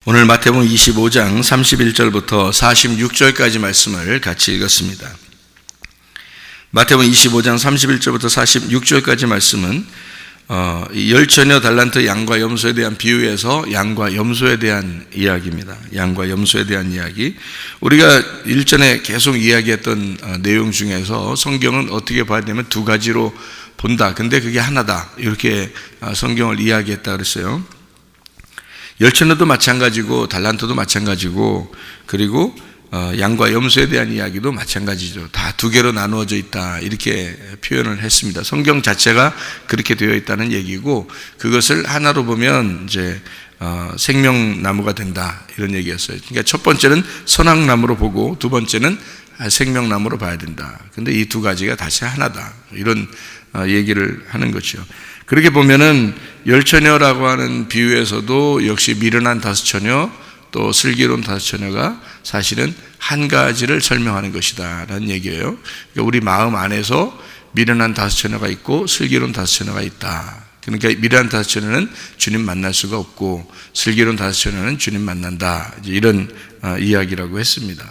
오늘 마태복음 25장 31절부터 46절까지 말씀을 같이 읽었습니다. 마태복음 25장 31절부터 46절까지 말씀은 열처녀 달란트 양과 염소에 대한 비유에서 양과 염소에 대한 이야기입니다. 양과 염소에 대한 이야기. 우리가 일전에 계속 이야기했던 내용 중에서 성경은 어떻게 봐야 되면 두 가지로 본다. 근데 그게 하나다. 이렇게 성경을 이야기했다 그랬어요. 열처녀도 마찬가지고 달란트도 마찬가지고 그리고 양과 염소에 대한 이야기도 마찬가지죠. 다 두 개로 나누어져 있다 이렇게 표현을 했습니다. 성경 자체가 그렇게 되어 있다는 얘기고 그것을 하나로 보면 이제 생명나무가 된다 이런 얘기였어요. 그러니까 첫 번째는 선악나무로 보고 두 번째는 생명나무로 봐야 된다. 근데 이 두 가지가 다시 하나다 이런 얘기를 하는 거죠. 그렇게 보면은 열처녀라고 하는 비유에서도 역시 미련한 다섯 처녀 또 슬기로운 다섯 처녀가 사실은 한 가지를 설명하는 것이다 라는 얘기예요. 그러니까 우리 마음 안에서 미련한 다섯 처녀가 있고 슬기로운 다섯 처녀가 있다. 그러니까 미련한 다섯 처녀는 주님 만날 수가 없고 슬기로운 다섯 처녀는 주님 만난다. 이제 이런 이야기라고 했습니다.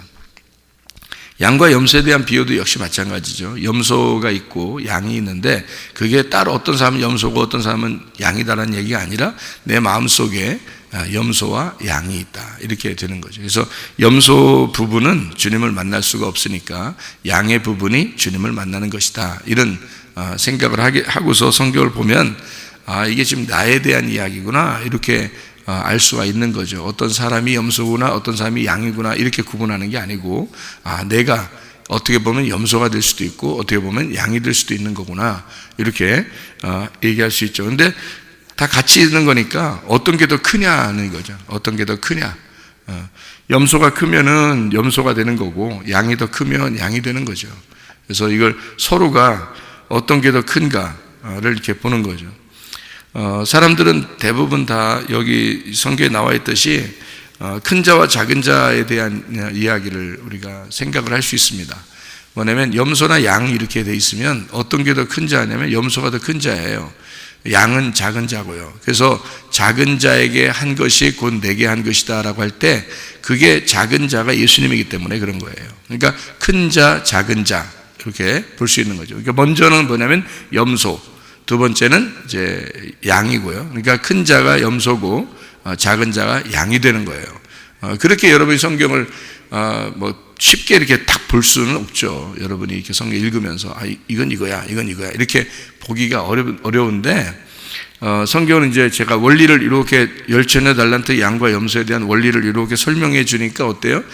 양과 염소에 대한 비유도 역시 마찬가지죠. 염소가 있고 양이 있는데 그게 따로 어떤 사람은 염소고 어떤 사람은 양이다라는 얘기가 아니라 내 마음속에 염소와 양이 있다 이렇게 되는 거죠. 그래서 염소 부분은 주님을 만날 수가 없으니까 양의 부분이 주님을 만나는 것이다 이런 생각을 하고서 성경을 보면 이게 지금 나에 대한 이야기구나 이렇게 알 수가 있는 거죠. 어떤 사람이 염소구나 어떤 사람이 양이구나 이렇게 구분하는 게 아니고 내가 어떻게 보면 염소가 될 수도 있고 어떻게 보면 양이 될 수도 있는 거구나 이렇게 얘기할 수 있죠. 근데 다 같이 있는 거니까 어떤 게 더 크냐는 거죠. 어떤 게 더 크냐. 염소가 크면은 염소가 되는 거고 양이 더 크면 양이 되는 거죠. 그래서 이걸 서로가 어떤 게 더 큰가를 이렇게 보는 거죠. 사람들은 대부분 다 여기 성경에 나와 있듯이 큰 자와 작은 자에 대한 이야기를 우리가 생각을 할 수 있습니다. 뭐냐면 염소나 양 이렇게 돼 있으면 어떤 게 더 큰 자냐면 염소가 더 큰 자예요. 양은 작은 자고요. 그래서 작은 자에게 한 것이 곧 내게 한 것이다 라고 할 때 그게 작은 자가 예수님이기 때문에 그런 거예요. 그러니까 큰 자, 작은 자 이렇게 볼 수 있는 거죠. 그러니까 먼저는 뭐냐면 염소 두 번째는 이제 양이고요. 그러니까 큰 자가 염소고 작은 자가 양이 되는 거예요. 그렇게 여러분이 성경을 뭐 쉽게 이렇게 딱 볼 수는 없죠. 여러분이 이렇게 성경 읽으면서 이건 이거야, 이건 이거야 이렇게 보기가 어려운데 성경은 이제 제가 원리를 이렇게 열처녀 달란트 양과 염소에 대한 원리를 이렇게 설명해 주니까 어때요?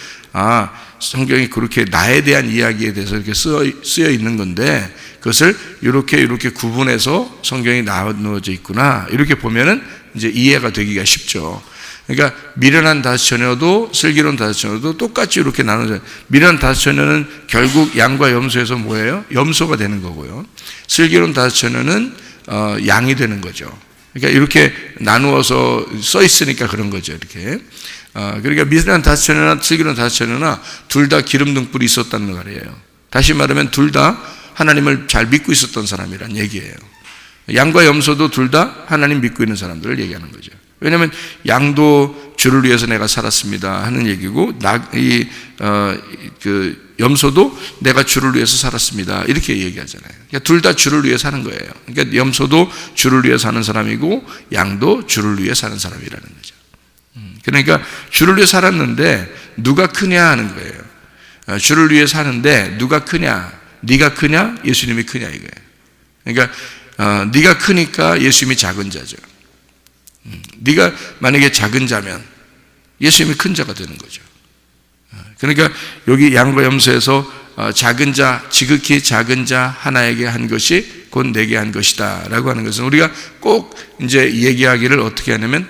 성경이 그렇게 나에 대한 이야기에 대해서 이렇게 쓰여 있는 건데 그것을 이렇게 구분해서 성경이 나누어져 있구나 이렇게 보면은 이제 이해가 되기가 쉽죠. 그러니까 미련한 다섯 처녀도 슬기로운 다섯 처녀도 똑같이 이렇게 나눠져요. 미련한 다섯 처녀는 결국 양과 염소에서 뭐예요? 염소가 되는 거고요. 슬기로운 다섯 처녀는 양이 되는 거죠. 그러니까 이렇게 나누어서 써 있으니까 그런 거죠. 이렇게. 그러니까 미련한 다섯 처녀나 슬기로운 다섯 처녀나 둘 다 기름 등불이 있었다는 말이에요. 다시 말하면 둘 다 하나님을 잘 믿고 있었던 사람이란 얘기예요. 양과 염소도 둘 다 하나님 믿고 있는 사람들을 얘기하는 거죠. 왜냐하면 양도 주를 위해서 내가 살았습니다 하는 얘기고 염소도 내가 주를 위해서 살았습니다 이렇게 얘기하잖아요. 그러니까 둘 다 주를 위해 사는 거예요. 그러니까 염소도 주를 위해 사는 사람이고 양도 주를 위해 사는 사람이라는 거죠. 그러니까 주를 위해 살았는데 누가 크냐 하는 거예요. 주를 위해 사는데 누가 크냐? 네가 크냐? 예수님이 크냐 이거예요. 그러니까 네가 크니까 예수님이 작은 자죠. 네가 만약에 작은 자면 예수님이 큰 자가 되는 거죠. 그러니까 여기 양과 염소에서 작은 자, 지극히 작은 자 하나에게 한 것이 곧 내게 한 것이다 라고 하는 것은 우리가 꼭 이제 얘기하기를 어떻게 하냐면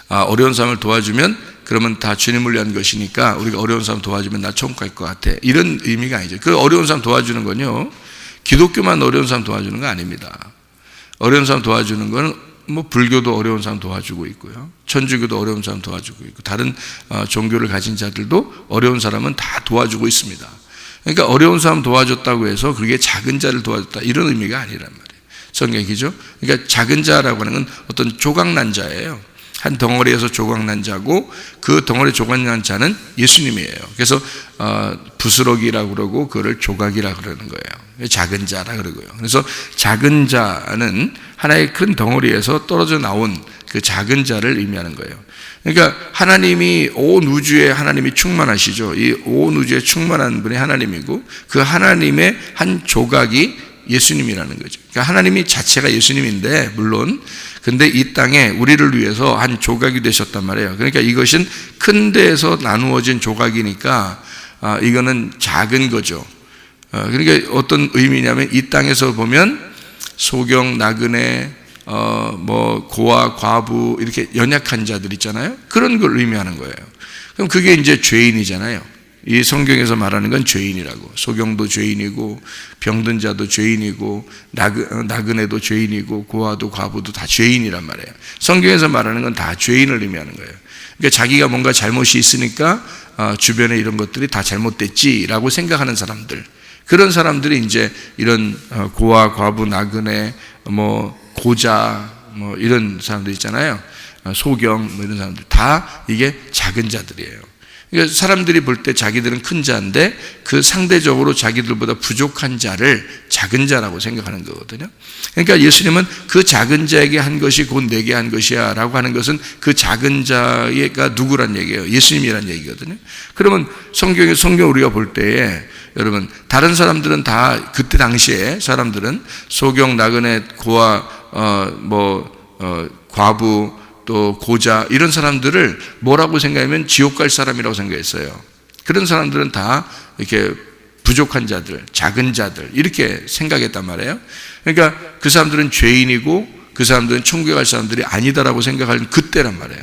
어려운 사람을 도와주면 그러면 다 주님을 위한 것이니까 우리가 어려운 사람 도와주면 나 천국 갈 것 같아 이런 의미가 아니죠. 그 어려운 사람 도와주는 건요 기독교만 어려운 사람 도와주는 거 아닙니다. 어려운 사람 도와주는 거는 뭐 불교도 어려운 사람 도와주고 있고요. 천주교도 어려운 사람 도와주고 있고 다른 종교를 가진 자들도 어려운 사람은 다 도와주고 있습니다. 그러니까 어려운 사람 도와줬다고 해서 그게 작은 자를 도와줬다 이런 의미가 아니란 말이에요. 성경이죠. 그러니까 작은 자라고 하는 건 어떤 조각난 자예요. 한 덩어리에서 조각난 자고 그 덩어리 조각난 자는 예수님이에요. 그래서 부스러기라고 그러고 그거를 조각이라고 그러는 거예요. 작은 자라 그러고요. 그래서 작은 자는 하나의 큰 덩어리에서 떨어져 나온 그 작은 자를 의미하는 거예요. 그러니까 하나님이 온 우주에 하나님이 충만하시죠. 이 온 우주에 충만한 분이 하나님이고 그 하나님의 한 조각이 예수님이라는 거죠. 그러니까 하나님이 자체가 예수님인데 물론 근데 이 땅에 우리를 위해서 한 조각이 되셨단 말이에요. 그러니까 이것은 큰 데에서 나누어진 조각이니까 이거는 작은 거죠. 그러니까 어떤 의미냐면 이 땅에서 보면 소경, 나그네, 고아, 과부 이렇게 연약한 자들 있잖아요. 그런 걸 의미하는 거예요. 그럼 그게 이제 죄인이잖아요. 이 성경에서 말하는 건 죄인이라고. 소경도 죄인이고 병든 자도 죄인이고 나그네도 죄인이고 고아도 과부도 다 죄인이란 말이에요. 성경에서 말하는 건 다 죄인을 의미하는 거예요. 그러니까 자기가 뭔가 잘못이 있으니까 주변에 이런 것들이 다 잘못됐지라고 생각하는 사람들, 그런 사람들이 이제 이런 고아, 과부, 나그네, 고자 이런 사람들 있잖아요. 소경 이런 사람들 다 이게 작은 자들이에요. 그러니까 사람들이 볼 때 자기들은 큰 자인데 그 상대적으로 자기들보다 부족한 자를 작은 자라고 생각하는 거거든요. 그러니까 예수님은 그 작은 자에게 한 것이 곧 내게 한 것이야 라고 하는 것은 그 작은 자가 누구란 얘기예요? 예수님이란 얘기거든요. 그러면 성경 우리가 볼 때에 여러분 다른 사람들은 다 그때 당시에 사람들은 소경, 나그네, 고아, 과부 또 고자 이런 사람들을 뭐라고 생각하면 지옥 갈 사람이라고 생각했어요. 그런 사람들은 다 이렇게 부족한 자들, 작은 자들 이렇게 생각했단 말이에요. 그러니까 그 사람들은 죄인이고 그 사람들은 천국에 갈 사람들이 아니다라고 생각하는 그때란 말이에요.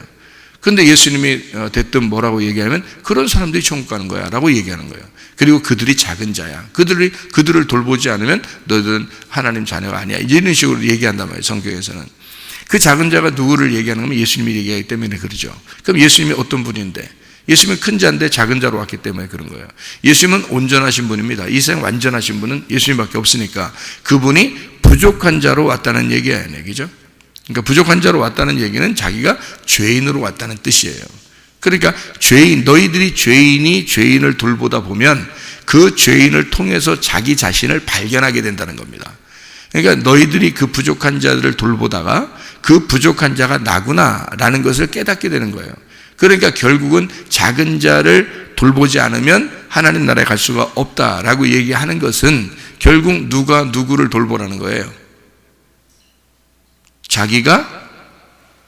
그런데 예수님이 대뜸 뭐라고 얘기하면 그런 사람들이 천국 가는 거야 라고 얘기하는 거예요. 그리고 그들이 작은 자야. 그들을 돌보지 않으면 너희들은 하나님 자녀가 아니야. 이런 식으로 얘기한단 말이에요. 성경에서는. 그 작은 자가 누구를 얘기하는 거면 예수님이 얘기하기 때문에 그러죠. 그럼 예수님이 어떤 분인데? 예수님은 큰 자인데 작은 자로 왔기 때문에 그런 거예요. 예수님은 온전하신 분입니다. 이 세상 완전하신 분은 예수님밖에 없으니까 그분이 부족한 자로 왔다는 얘기죠. 그러니까 부족한 자로 왔다는 얘기는 자기가 죄인으로 왔다는 뜻이에요. 그러니까 너희들이 죄인이 죄인을 돌보다 보면 그 죄인을 통해서 자기 자신을 발견하게 된다는 겁니다. 그러니까 너희들이 그 부족한 자들을 돌보다가 그 부족한 자가 나구나 라는 것을 깨닫게 되는 거예요. 그러니까 결국은 작은 자를 돌보지 않으면 하나님 나라에 갈 수가 없다라고 얘기하는 것은 결국 누가 누구를 돌보라는 거예요? 자기가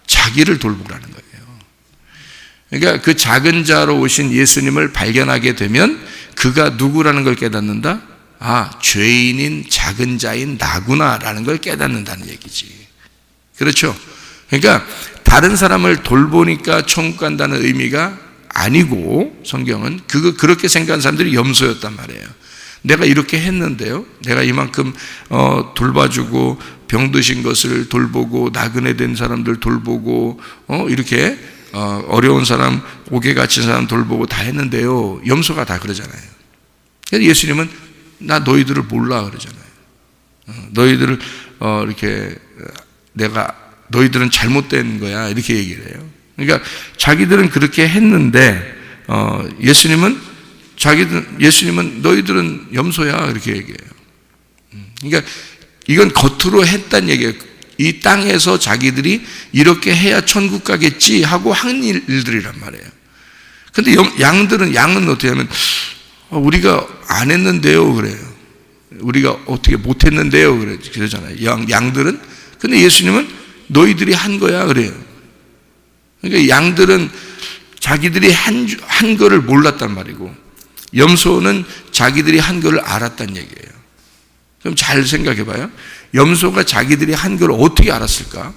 자기를 돌보라는 거예요. 그러니까 그 작은 자로 오신 예수님을 발견하게 되면 그가 누구라는 걸 깨닫는다? 죄인인 작은 자인 나구나라는 걸 깨닫는다는 얘기지. 그렇죠? 그러니까 다른 사람을 돌보니까 천국 간다는 의미가 아니고 성경은 그렇게 생각하는 사람들이 염소였단 말이에요. 내가 이렇게 했는데요. 내가 이만큼 돌봐주고 병드신 것을 돌보고 나그네 된 사람들 돌보고 이렇게 어려운 사람, 옥에 갇힌 사람 돌보고 다 했는데요. 염소가 다 그러잖아요. 그래서 예수님은 나 너희들을 몰라 그러잖아요. 너희들을 이렇게 너희들은 잘못된 거야 이렇게 얘기를 해요. 그러니까 자기들은 그렇게 했는데 예수님은 너희들은 염소야 이렇게 얘기해요. 그러니까 이건 겉으로 했단 얘기예요. 이 땅에서 자기들이 이렇게 해야 천국 가겠지 하고 한 일들이란 말이에요. 근데 양은 어떻게 하면 우리가 안 했는데요 그래요. 우리가 어떻게 못 했는데요 그러잖아요. 양들은. 근데 예수님은 너희들이 한 거야 그래요. 그러니까 양들은 자기들이 한 거를 몰랐단 말이고 염소는 자기들이 한 거를 알았단 얘기예요. 그럼 잘 생각해 봐요. 염소가 자기들이 한 걸 어떻게 알았을까?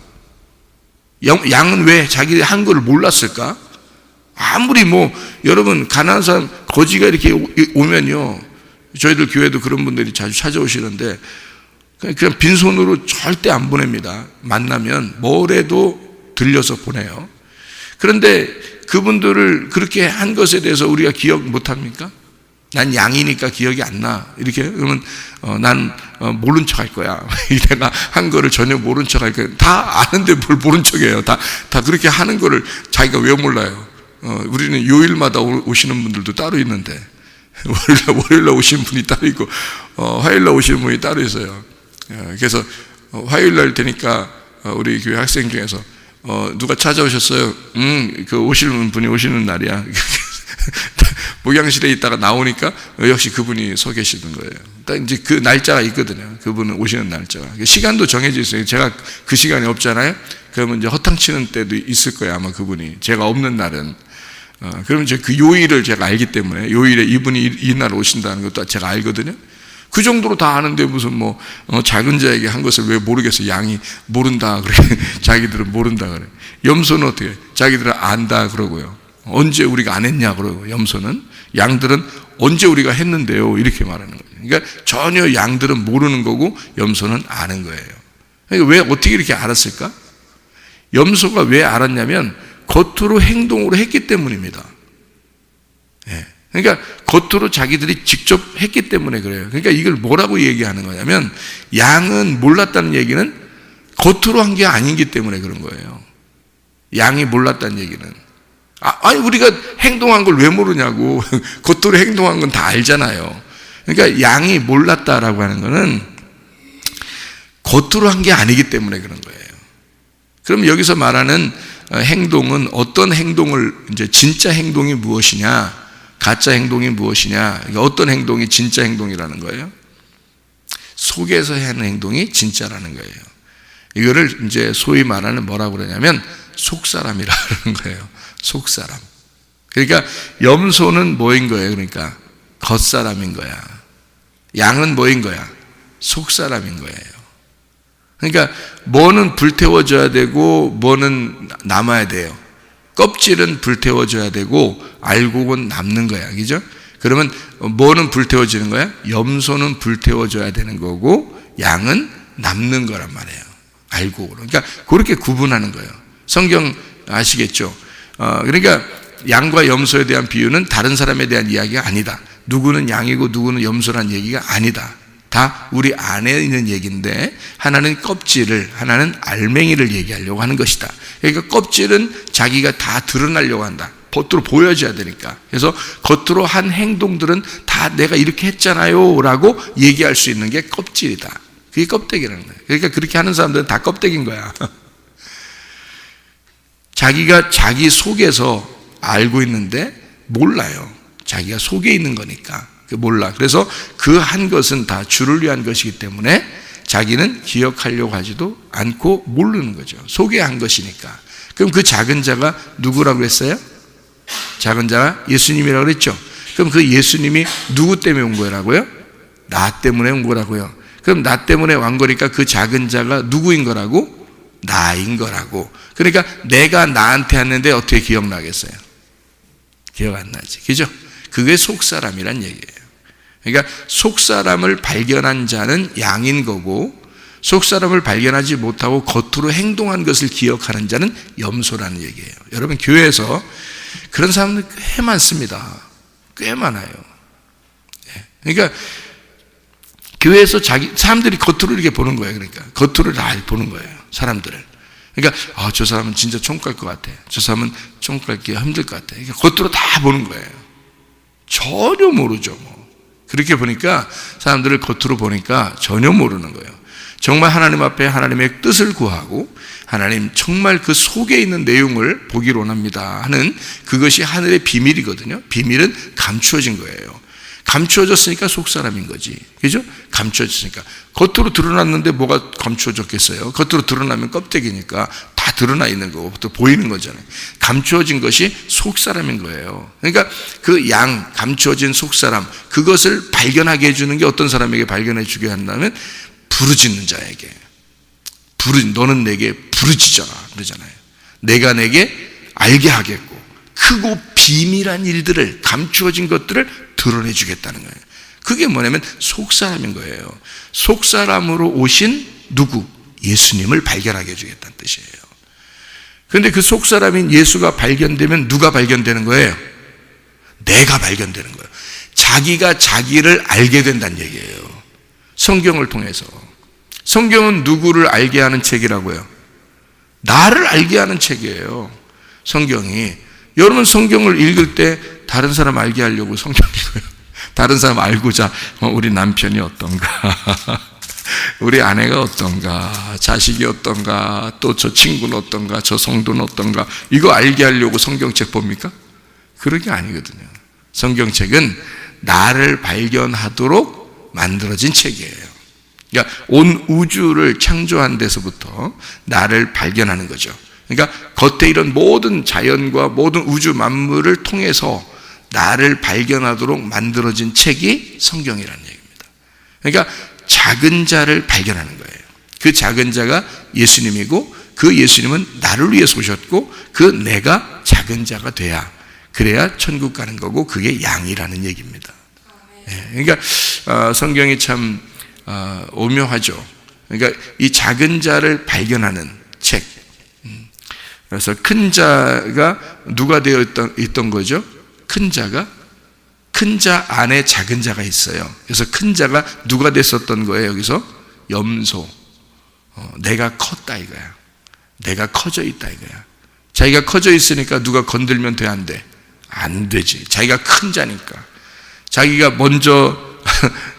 양은 왜 자기들이 한 거를 몰랐을까? 아무리 여러분 가난한 사람 거지가 이렇게 오면요, 저희들 교회도 그런 분들이 자주 찾아오시는데 그냥 빈손으로 절대 안 보냅니다. 만나면 뭐래도 들려서 보내요. 그런데 그분들을 그렇게 한 것에 대해서 우리가 기억 못합니까? 난 양이니까 기억이 안 나. 이렇게 그러면 난 모른 척 할 거야. 내가 한 거를 전혀 모른 척 할 거야. 다 아는데 뭘 모른 척해요. 다 그렇게 하는 거를 자기가 왜 몰라요? 우리는 요일마다 오시는 분들도 따로 있는데 월요일날 오시는 분이 따로 있고 화요일날 오시는 분이 따로 있어요. 그래서 화요일날 되니까 우리 교회 학생 중에서 누가 찾아오셨어요? 그 오시는 분이 오시는 날이야. 목양실에 있다가 나오니까 역시 그분이 서 계시던 거예요. 딱 이제 그 날짜가 있거든요. 그분은 오시는 날짜가. 시간도 정해져 있어요. 제가 그 시간이 없잖아요. 그러면 이제 허탕치는 때도 있을 거예요. 아마 그분이. 제가 없는 날은. 그러면 이제 그 요일을 제가 알기 때문에 요일에 이분이 이날 오신다는 것도 제가 알거든요. 그 정도로 다 아는데 무슨 작은 자에게 한 것을 왜 모르겠어? 양이 모른다 그래. 자기들은 모른다 그래. 염소는 어떻게? 자기들은 안다 그러고요. 언제 우리가 안 했냐 그러고 염소는. 양들은 언제 우리가 했는데요 이렇게 말하는 거예요. 그러니까 전혀 양들은 모르는 거고 염소는 아는 거예요. 그러니까 왜 어떻게 이렇게 알았을까? 염소가 왜 알았냐면 겉으로 행동으로 했기 때문입니다. 그러니까 겉으로 자기들이 직접 했기 때문에 그래요. 그러니까 이걸 뭐라고 얘기하는 거냐면 양은 몰랐다는 얘기는 겉으로 한 게 아니기 때문에 그런 거예요. 양이 몰랐다는 얘기는. 아니 우리가 행동한 걸 왜 모르냐고. 겉으로 행동한 건 다 알잖아요. 그러니까 양이 몰랐다라고 하는 거는 겉으로 한 게 아니기 때문에 그런 거예요. 그럼 여기서 말하는 행동은 어떤 행동을 이제 진짜 행동이 무엇이냐, 가짜 행동이 무엇이냐, 그러니까 어떤 행동이 진짜 행동이라는 거예요? 속에서 하는 행동이 진짜라는 거예요. 이거를 이제 소위 말하는 뭐라고 그러냐면 속사람이라는 거예요. 속사람. 그러니까 염소는 뭐인 거예요? 그러니까 겉사람인 거야. 양은 뭐인 거야? 속사람인 거예요. 그러니까 뭐는 불태워져야 되고 뭐는 남아야 돼요. 껍질은 불태워져야 되고 알곡은 남는 거야. 그죠? 그러면 뭐는 불태워지는 거야? 염소는 불태워져야 되는 거고 양은 남는 거란 말이에요. 알곡으로. 그러니까 그렇게 구분하는 거예요. 성경 아시겠죠? 그러니까 양과 염소에 대한 비유는 다른 사람에 대한 이야기가 아니다. 누구는 양이고 누구는 염소란 얘기가 아니다. 다 우리 안에 있는 얘기인데 하나는 껍질을, 하나는 알맹이를 얘기하려고 하는 것이다. 그러니까 껍질은 자기가 다 드러나려고 한다. 겉으로 보여줘야 되니까. 그래서 겉으로 한 행동들은 다 내가 이렇게 했잖아요 라고 얘기할 수 있는 게 껍질이다. 그게 껍데기라는 거예요. 그러니까 그렇게 하는 사람들은 다 껍데기인 거야. 자기가 자기 속에서 알고 있는데 몰라요. 자기가 속에 있는 거니까 몰라. 그래서 그 한 것은 다 주를 위한 것이기 때문에 자기는 기억하려고 하지도 않고 모르는 거죠. 속에 한 것이니까. 그럼 그 작은 자가 누구라고 했어요? 작은 자가 예수님이라고 그랬죠. 그럼 그 예수님이 누구 때문에 온 거라고요? 나 때문에 온 거라고요. 그럼 나 때문에 온 거니까 그 작은 자가 누구인 거라고? 나인 거라고. 그러니까 내가 나한테 했는데 어떻게 기억나겠어요? 기억 안 나지. 그죠? 그게 속사람이란 얘기예요. 그러니까 속사람을 발견한 자는 양인 거고 속사람을 발견하지 못하고 겉으로 행동한 것을 기억하는 자는 염소라는 얘기예요. 여러분 교회에서 그런 사람들 꽤 많습니다. 꽤 많아요. 그러니까 교회에서 사람들이 겉으로 이렇게 보는 거예요. 그러니까 겉으로 다 보는 거예요. 사람들을. 그러니까 저 사람은 진짜 총 깔 것 같아. 저 사람은 총 깔기 힘들 것 같아. 그러니까 겉으로 다 보는 거예요. 전혀 모르죠. 그렇게 보니까 사람들을 겉으로 보니까 전혀 모르는 거예요. 정말 하나님 앞에 하나님의 뜻을 구하고 하나님 정말 그 속에 있는 내용을 보기를 원합니다 하는 그것이 하늘의 비밀이거든요. 비밀은 감추어진 거예요. 감추어졌으니까 속사람인 거지. 그죠? 감추어졌으니까. 겉으로 드러났는데 뭐가 감추어졌겠어요? 겉으로 드러나면 껍데기니까 다 드러나 있는 거고 또 보이는 거잖아요. 감추어진 것이 속사람인 거예요. 그러니까 그 양, 감추어진 속사람, 그것을 발견하게 해주는 게 어떤 사람에게 발견해 주게 한다면 부르짖는 자에게. 너는 내게 부르짖어라 그러잖아요. 내가 내게 알게 하겠고 크고 비밀한 일들을, 감추어진 것들을 드러내 주겠다는 거예요. 그게 뭐냐면 속사람인 거예요. 속사람으로 오신 누구? 예수님을 발견하게 해주겠다는 뜻이에요. 그런데 그 속사람인 예수가 발견되면 누가 발견되는 거예요? 내가 발견되는 거예요. 자기가 자기를 알게 된다는 얘기예요. 성경을 통해서. 성경은 누구를 알게 하는 책이라고요? 나를 알게 하는 책이에요. 성경이. 여러분 성경을 읽을 때 다른 사람 알게 하려고 성경 읽어요. 다른 사람 알고자 우리 남편이 어떤가, 우리 아내가 어떤가, 자식이 어떤가, 또 저 친구는 어떤가, 저 성도는 어떤가, 이거 알게 하려고 성경책 봅니까? 그런 게 아니거든요. 성경책은 나를 발견하도록 만들어진 책이에요. 그러니까 온 우주를 창조한 데서부터 나를 발견하는 거죠. 그러니까 겉에 이런 모든 자연과 모든 우주 만물을 통해서 나를 발견하도록 만들어진 책이 성경이라는 얘기입니다. 그러니까 작은 자를 발견하는 거예요. 그 작은 자가 예수님이고 그 예수님은 나를 위해서 오셨고 그 내가 작은 자가 돼야, 그래야 천국 가는 거고 그게 양이라는 얘기입니다. 그러니까 성경이 참 오묘하죠. 그러니까 이 작은 자를 발견하는 책. 그래서 큰 자가 누가 되어 있던 거죠? 큰 자가, 큰 자 안에 작은 자가 있어요. 그래서 큰 자가 누가 됐었던 거예요? 여기서 염소. 내가 컸다 이거야. 내가 커져 있다 이거야. 자기가 커져 있으니까 누가 건들면 돼, 안 돼? 안 되지. 자기가 큰 자니까. 자기가 먼저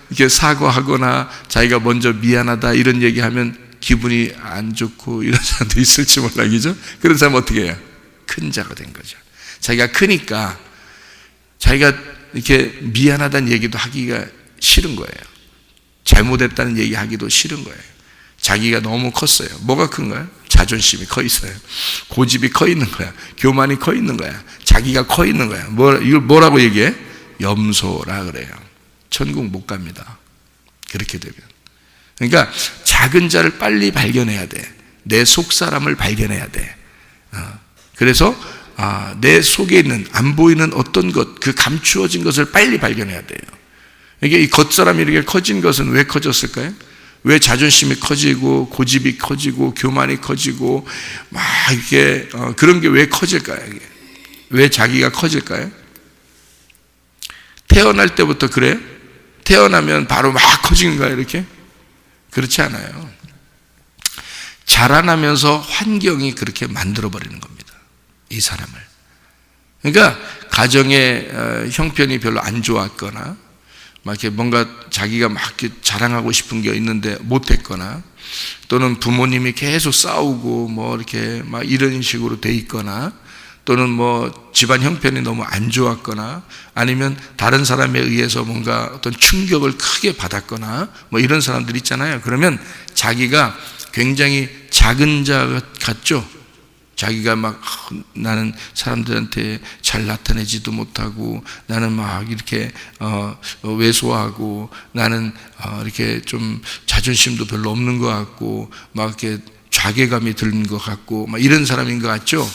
이렇게 사과하거나 자기가 먼저 미안하다 이런 얘기하면 기분이 안 좋고 이런 사람도 있을지 몰라, 그죠? 그런 사람 어떻게 해요? 큰 자가 된 거죠. 자기가 크니까 자기가 이렇게 미안하다는 얘기도 하기가 싫은 거예요. 잘못했다는 얘기 하기도 싫은 거예요. 자기가 너무 컸어요. 뭐가 큰 거야? 자존심이 커 있어요. 고집이 커 있는 거야. 교만이 커 있는 거야. 자기가 커 있는 거야. 이걸 뭐라고 얘기해? 염소라 그래요. 천국 못 갑니다. 그렇게 되면. 그러니까 작은 자를 빨리 발견해야 돼. 내 속 사람을 발견해야 돼. 그래서 내 속에 있는 안 보이는 어떤 것, 그 감추어진 것을 빨리 발견해야 돼요. 이게 이 겉사람이 이렇게 커진 것은 왜 커졌을까요? 왜 자존심이 커지고 고집이 커지고 교만이 커지고 막 이렇게 그런 게 왜 커질까요? 왜 자기가 커질까요? 태어날 때부터 그래요? 태어나면 바로 막 커지는 거예요, 이렇게? 그렇지 않아요. 자라나면서 환경이 그렇게 만들어버리는 겁니다. 이 사람을. 그러니까 가정의 형편이 별로 안 좋았거나 막 이렇게 뭔가 자기가 막 이렇게 자랑하고 싶은 게 있는데 못했거나, 또는 부모님이 계속 싸우고 뭐 이렇게 막 이런 식으로 돼 있거나, 또는 뭐 집안 형편이 너무 안 좋았거나, 아니면 다른 사람에 의해서 뭔가 어떤 충격을 크게 받았거나 뭐 이런 사람들 있잖아요. 그러면 자기가 굉장히 작은 자 같죠. 자기가 막 나는 사람들한테 잘 나타내지도 못하고, 나는 막 이렇게 왜소하고, 나는 이렇게 좀 자존심도 별로 없는 것 같고, 막 이렇게 자괴감이 드는 것 같고, 막 이런 사람인 것 같죠.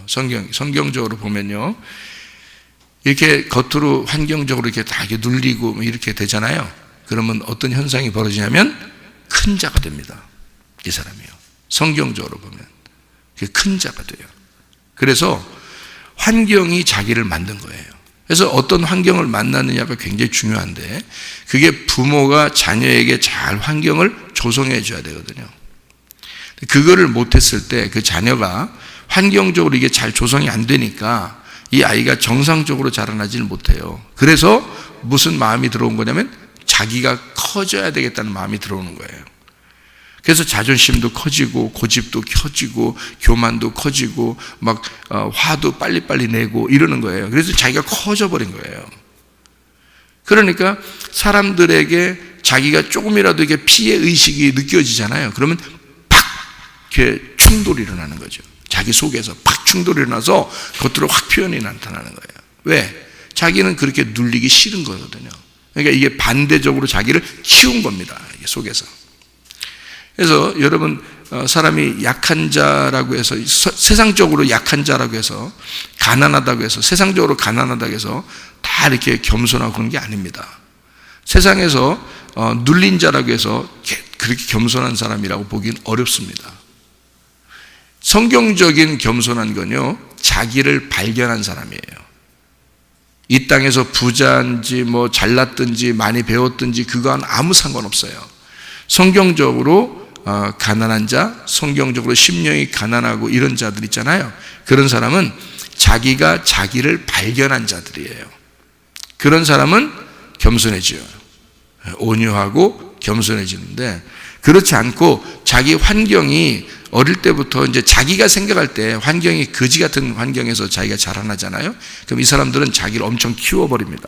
성경적으로 보면요, 이렇게 겉으로 환경적으로 이렇게 다 이렇게 눌리고 이렇게 되잖아요. 그러면 어떤 현상이 벌어지냐면 큰 자가 됩니다. 이 사람이요. 성경적으로 보면 큰 자가 돼요. 그래서 환경이 자기를 만든 거예요. 그래서 어떤 환경을 만나느냐가 굉장히 중요한데, 그게 부모가 자녀에게 잘 환경을 조성해 줘야 되거든요. 그거를 못했을 때 그 자녀가 환경적으로 이게 잘 조성이 안 되니까 이 아이가 정상적으로 자라나지를 못해요. 그래서 무슨 마음이 들어온 거냐면 자기가 커져야 되겠다는 마음이 들어오는 거예요. 그래서 자존심도 커지고 고집도 커지고 교만도 커지고 막 화도 빨리빨리 내고 이러는 거예요. 그래서 자기가 커져 버린 거예요. 그러니까 사람들에게 자기가 조금이라도 이게 피해 의식이 느껴지잖아요. 그러면 팍 이렇게 충돌이 일어나는 거죠. 자기 속에서 팍 충돌이 일어나서 겉으로 확 표현이 나타나는 거예요. 왜? 자기는 그렇게 눌리기 싫은 거거든요. 그러니까 이게 반대적으로 자기를 키운 겁니다. 이게 속에서. 그래서 여러분, 사람이 약한 자라고 해서, 세상적으로 약한 자라고 해서, 가난하다고 해서, 세상적으로 가난하다고 해서 다 이렇게 겸손하고 그런 게 아닙니다. 세상에서 눌린 자라고 해서 그렇게 겸손한 사람이라고 보기는 어렵습니다. 성경적인 겸손한 건요, 자기를 발견한 사람이에요. 이 땅에서 부자인지 뭐 잘났든지 많이 배웠든지 그건 아무 상관없어요. 성경적으로 가난한 자, 성경적으로 심령이 가난하고 이런 자들 있잖아요. 그런 사람은 자기가 자기를 발견한 자들이에요. 그런 사람은 겸손해져요. 온유하고 겸손해지는데, 그렇지 않고 자기 환경이 어릴 때부터 이제 자기가 생각할 때 환경이 거지 같은 환경에서 자기가 자라나잖아요. 그럼 이 사람들은 자기를 엄청 키워버립니다.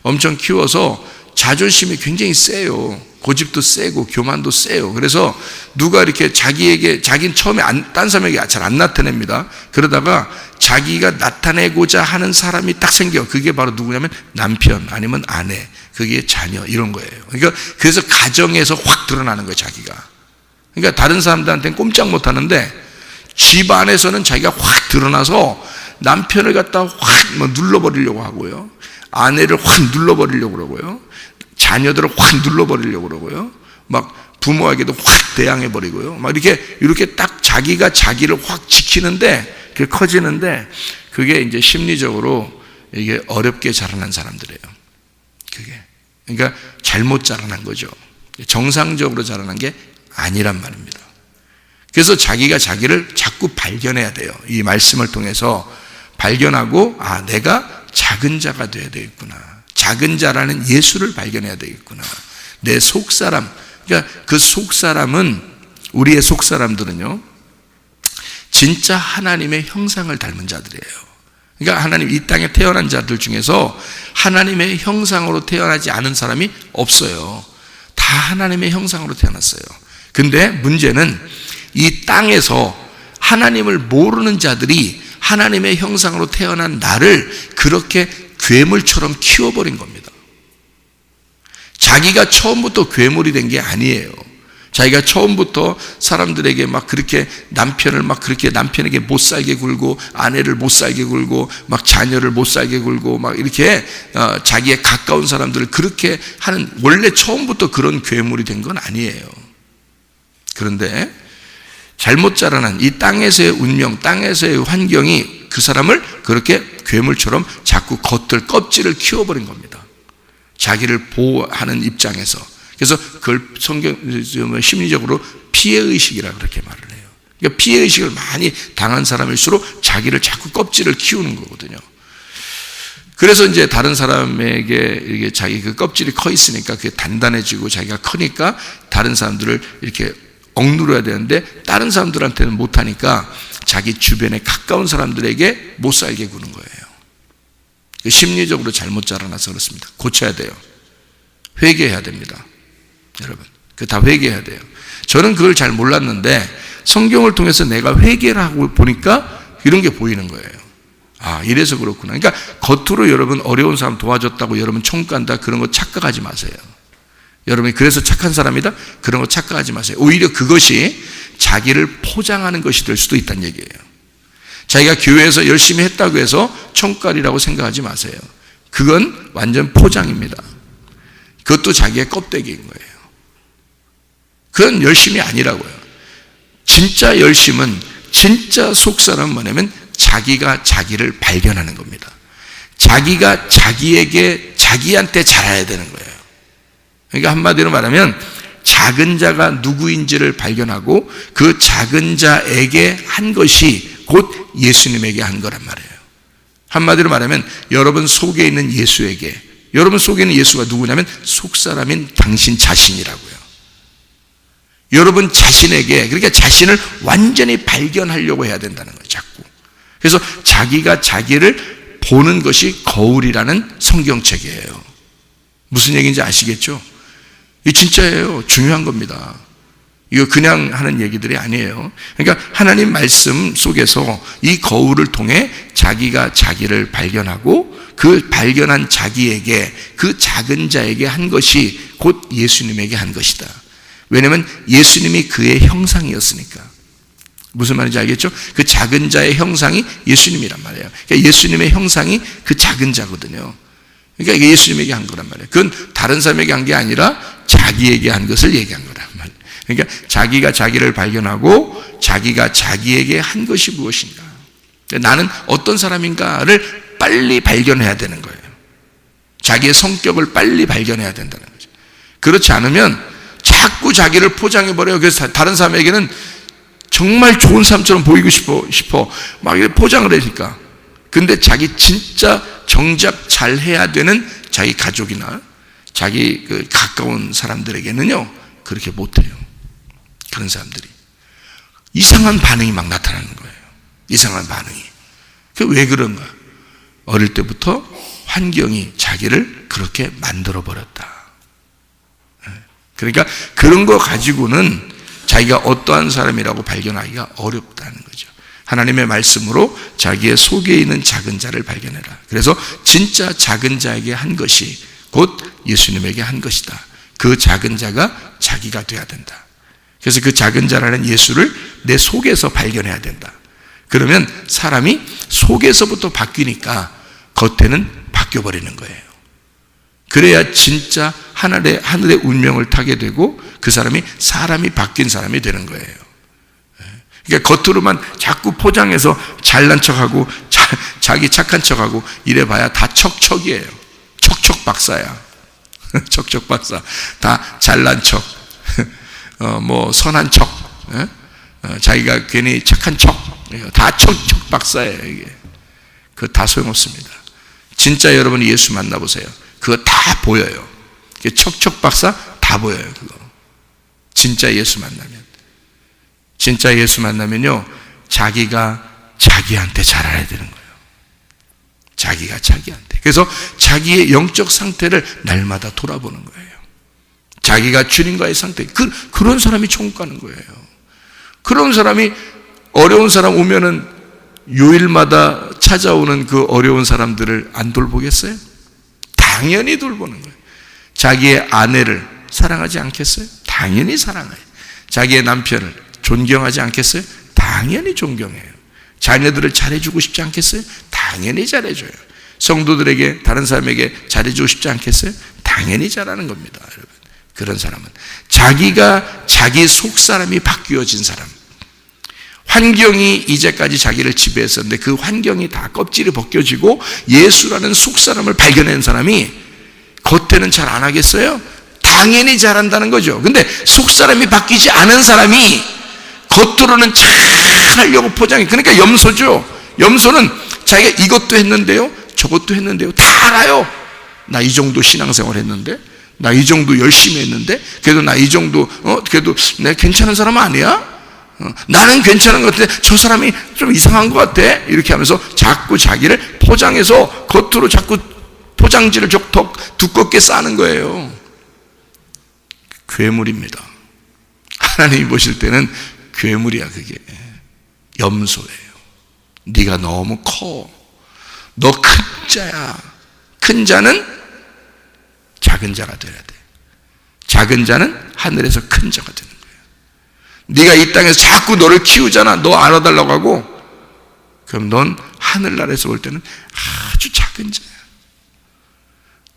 엄청 키워서 자존심이 굉장히 세요. 고집도 세고 교만도 세요. 그래서 누가 이렇게 자기는 처음에 딴 사람에게 잘 안 나타냅니다. 그러다가 자기가 나타내고자 하는 사람이 딱 생겨. 그게 바로 누구냐면 남편 아니면 아내, 그게 자녀, 이런 거예요. 그러니까 그래서 가정에서 확 드러나는 거예요, 자기가. 그러니까 다른 사람들한테는 꼼짝 못 하는데 집 안에서는 자기가 확 드러나서 남편을 갖다 확 눌러버리려고 하고요. 아내를 확 눌러버리려고 그러고요. 자녀들을 확 눌러버리려고 그러고요. 막 부모에게도 확 대항해버리고요. 막 이렇게 딱 자기가 자기를 확 지키는데, 그게 커지는데, 그게 이제 심리적으로 이게 어렵게 자라난 사람들이에요. 그게. 그러니까 잘못 자라난 거죠. 정상적으로 자라난 게 아니란 말입니다. 그래서 자기가 자기를 자꾸 발견해야 돼요. 이 말씀을 통해서 발견하고, 내가 작은 자가 돼야 되겠구나. 작은 자라는 예수를 발견해야 되겠구나. 내 속사람, 그러니까 그 속사람은, 우리의 속사람들은요, 진짜 하나님의 형상을 닮은 자들이에요. 그러니까 하나님, 이 땅에 태어난 자들 중에서 하나님의 형상으로 태어나지 않은 사람이 없어요. 다 하나님의 형상으로 태어났어요. 근데 문제는 이 땅에서 하나님을 모르는 자들이 하나님의 형상으로 태어난 나를 그렇게 괴물처럼 키워버린 겁니다. 자기가 처음부터 괴물이 된 게 아니에요. 자기가 처음부터 사람들에게 막 그렇게 남편을 막 그렇게 남편에게 못 살게 굴고, 아내를 못 살게 굴고, 막 자녀를 못 살게 굴고, 막 이렇게 자기의 가까운 사람들을 그렇게 하는, 원래 처음부터 그런 괴물이 된 건 아니에요. 그런데 잘못 자라난 이 땅에서의 운명, 땅에서의 환경이 그 사람을 그렇게 괴물처럼 자꾸 껍질을 키워버린 겁니다. 자기를 보호하는 입장에서. 그래서 그걸 심리적으로 피해의식이라 그렇게 말을 해요. 그러니까 피해의식을 많이 당한 사람일수록 자기를 자꾸 껍질을 키우는 거거든요. 그래서 이제 다른 사람에게 이게 자기 그 껍질이 커 있으니까 그게 단단해지고 자기가 크니까 다른 사람들을 이렇게 억누려야 되는데 다른 사람들한테는 못하니까 자기 주변에 가까운 사람들에게 못 살게 구는 거예요. 심리적으로 잘못 자라나서 그렇습니다. 고쳐야 돼요. 회개해야 됩니다. 여러분, 그 다 회개해야 돼요. 저는 그걸 잘 몰랐는데 성경을 통해서 내가 회개를 하고 보니까 이런 게 보이는 거예요. 이래서 그렇구나. 그러니까 겉으로 여러분 어려운 사람 도와줬다고 여러분 천국 간다, 그런 거 착각하지 마세요. 여러분이 그래서 착한 사람이다, 그런 거 착각하지 마세요. 오히려 그것이 자기를 포장하는 것이 될 수도 있다는 얘기예요. 자기가 교회에서 열심히 했다고 해서 천국 가리라고 생각하지 마세요. 그건 완전 포장입니다. 그것도 자기의 껍데기인 거예요. 그건 열심이 아니라고요. 진짜 열심은, 진짜 속사람은 뭐냐면 자기가 자기를 발견하는 겁니다. 자기가 자기한테 잘해야 되는 거예요. 그러니까 한마디로 말하면 작은 자가 누구인지를 발견하고 그 작은 자에게 한 것이 곧 예수님에게 한 거란 말이에요. 한마디로 말하면 여러분 속에 있는 예수에게, 여러분 속에 있는 예수가 누구냐면 속사람인 당신 자신이라고요. 여러분 자신에게, 그러니까 자신을 완전히 발견하려고 해야 된다는 거예요, 자꾸. 그래서 자기가 자기를 보는 것이 거울이라는 성경책이에요. 무슨 얘기인지 아시겠죠? 이게 진짜예요. 중요한 겁니다. 이거 그냥 하는 얘기들이 아니에요. 그러니까 하나님 말씀 속에서 이 거울을 통해 자기가 자기를 발견하고 그 발견한 자기에게, 그 작은 자에게 한 것이 곧 예수님에게 한 것이다. 왜냐하면 예수님이 그의 형상이었으니까. 무슨 말인지 알겠죠? 그 작은 자의 형상이 예수님이란 말이에요. 그러니까 예수님의 형상이 그 작은 자거든요. 그러니까 이게 예수님에게 한 거란 말이에요. 그건 다른 사람에게 한 게 아니라 자기에게 한 것을 얘기한 거란 말이에요. 그러니까 자기가 자기를 발견하고 자기가 자기에게 한 것이 무엇인가, 나는 어떤 사람인가를 빨리 발견해야 되는 거예요. 자기의 성격을 빨리 발견해야 된다는 거죠. 그렇지 않으면 자꾸 자기를 포장해버려요. 그래서 다른 사람에게는 정말 좋은 사람처럼 보이고 싶어 막 포장을 하니까. 근데 자기 진짜 정작 잘해야 되는 자기 가족이나 자기 그 가까운 사람들에게는요, 그렇게 못해요. 그런 사람들이 이상한 반응이 막 나타나는 거예요. 이상한 반응이. 그 왜 그런가? 어릴 때부터 환경이 자기를 그렇게 만들어 버렸다. 그러니까 그런 거 가지고는 자기가 어떠한 사람이라고 발견하기가 어렵다는 거죠. 하나님의 말씀으로 자기의 속에 있는 작은 자를 발견해라. 그래서 진짜 작은 자에게 한 것이 곧 예수님에게 한 것이다. 그 작은 자가 자기가 돼야 된다. 그래서 그 작은 자라는 예수를 내 속에서 발견해야 된다. 그러면 사람이 속에서부터 바뀌니까 겉에는 바뀌어버리는 거예요. 그래야 진짜 하늘의 운명을 타게 되고 그 사람이 바뀐 사람이 되는 거예요. 그러니까 겉으로만 자꾸 포장해서 잘난 척하고 자기 착한 척하고 이래봐야 다 척척이에요. 척척 박사야. 척척 박사. 다 잘난 척, 뭐 선한 척, 자기가 괜히 착한 척, 다 척척 박사예요. 이게 그거 다 소용없습니다. 진짜 여러분이 예수 만나보세요. 그거 다 보여요. 척척 박사 다 보여요. 그거 진짜 예수 만나면요, 자기가 자기한테 잘해야 되는 거예요. 자기가 자기한테. 그래서 자기의 영적 상태를 날마다 돌아보는 거예요. 자기가 주님과의 상태. 그런 사람이 천국 가는 거예요. 그런 사람이 어려운 사람 오면은 요일마다 찾아오는 그 어려운 사람들을 안 돌보겠어요? 당연히 돌보는 거예요. 자기의 아내를 사랑하지 않겠어요? 당연히 사랑해요. 자기의 남편을 존경하지 않겠어요? 당연히 존경해요. 자녀들을 잘해주고 싶지 않겠어요? 당연히 잘해줘요. 성도들에게, 다른 사람에게 잘해주고 싶지 않겠어요? 당연히 잘하는 겁니다, 여러분. 그런 사람은 자기가 자기 속사람이 바뀌어진 사람. 환경이 이제까지 자기를 지배했었는데 그 환경이 다 껍질이 벗겨지고 예수라는 속사람을 발견한 사람이 겉에는 잘 안 하겠어요? 당연히 잘한다는 거죠. 근데 속사람이 바뀌지 않은 사람이 겉으로는 잘 하려고 포장해. 그러니까 염소죠. 염소는 자기가 이것도 했는데요, 저것도 했는데요, 다 알아요. 나 이 정도 신앙생활 했는데, 나 이 정도 열심히 했는데, 그래도 나 이 정도 그래도 내가 괜찮은 사람 아니야? 나는 괜찮은 것 같아. 저 사람이 좀 이상한 것 같아. 이렇게 하면서 자꾸 자기를 포장해서 겉으로 자꾸 포장지를 두껍게 싸는 거예요. 괴물입니다. 하나님이 보실 때는 괴물이야. 그게 염소예요. 네가 너무 커. 너 큰 자야. 큰 자는 작은 자가 돼야 돼. 작은 자는 하늘에서 큰 자가 되는 거예요. 네가 이 땅에서 자꾸 너를 키우잖아. 너 알아달라고 하고. 그럼 넌 하늘나라에서 볼 때는 아주 작은 자야.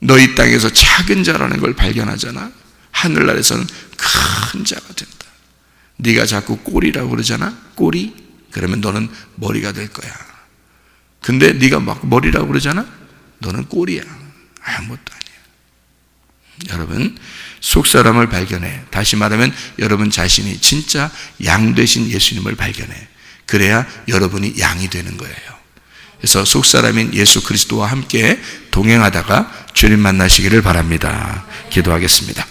너 이 땅에서 작은 자라는 걸 발견하잖아. 하늘나라에서는 큰 자가 된다. 네가 자꾸 꼬리라고 그러잖아. 꼬리. 그러면 너는 머리가 될 거야. 근데 네가 막 머리라고 그러잖아. 너는 꼬리야. 아무것도 아니야. 여러분, 속사람을 발견해. 다시 말하면 여러분 자신이 진짜 양 되신 예수님을 발견해. 그래야 여러분이 양이 되는 거예요. 그래서 속사람인 예수 그리스도와 함께 동행하다가 주님 만나시기를 바랍니다. 기도하겠습니다.